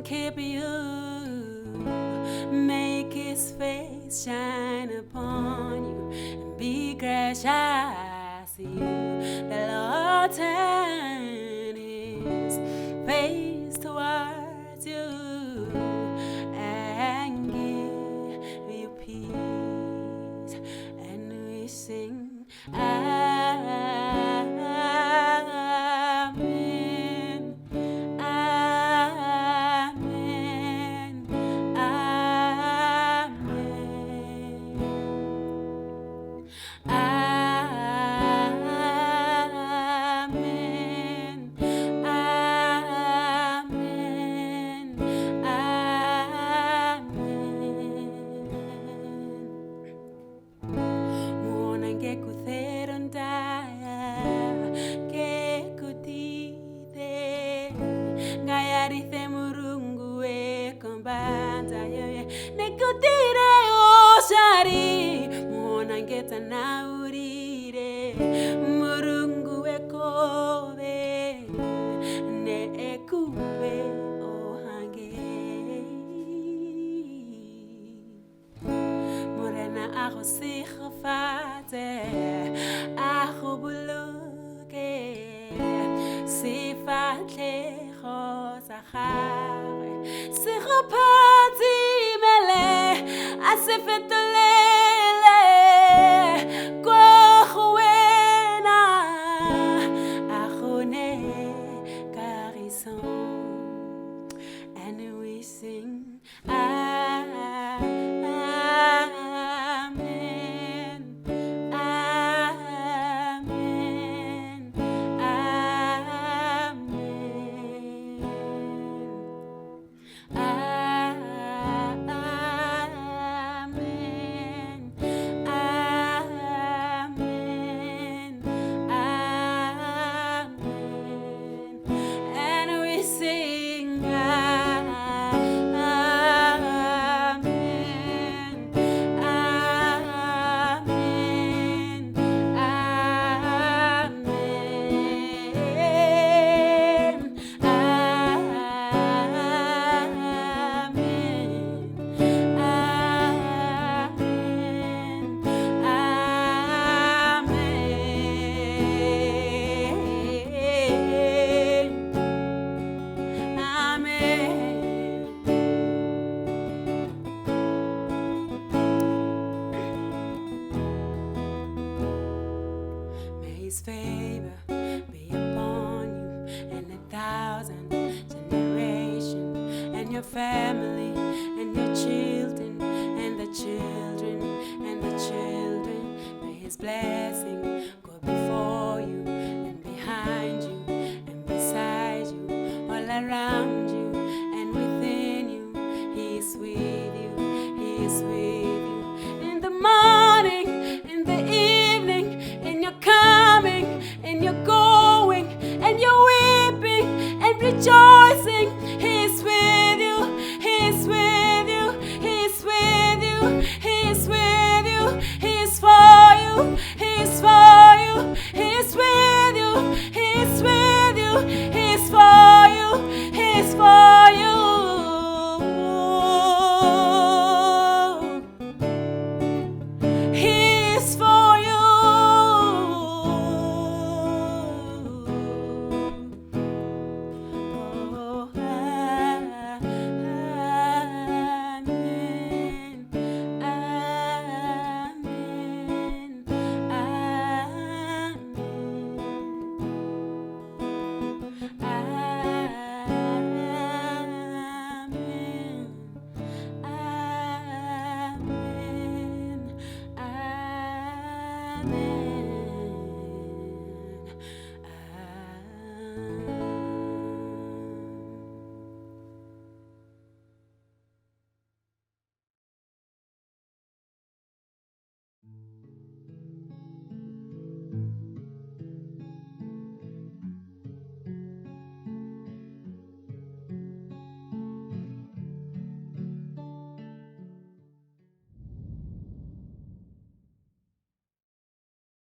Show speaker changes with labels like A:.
A: keep you, make his face shine upon you, and be gracious to you. The Lord turn his face towards you and give you peace. And we sing, Amen, Amen, Amen, Amen, Amen, Amen. Mona ngekuthero ndaya kekutite ngayarithe murungu wekombanza yoye nekutire oshari mona ngetanaurire murungu wekobe neekube ohange morena ago sigefate ago buluke sifatlego sa gagwe sigophatimele a se fetolele kwa go wena a gone karison. And we sing, Amen, Amen, Amen, Amen, Amen. And we sing, Amen, Amen, May his favor be upon you and 1,000 generations, and your family, and your children, and the children, and the children. May his blessing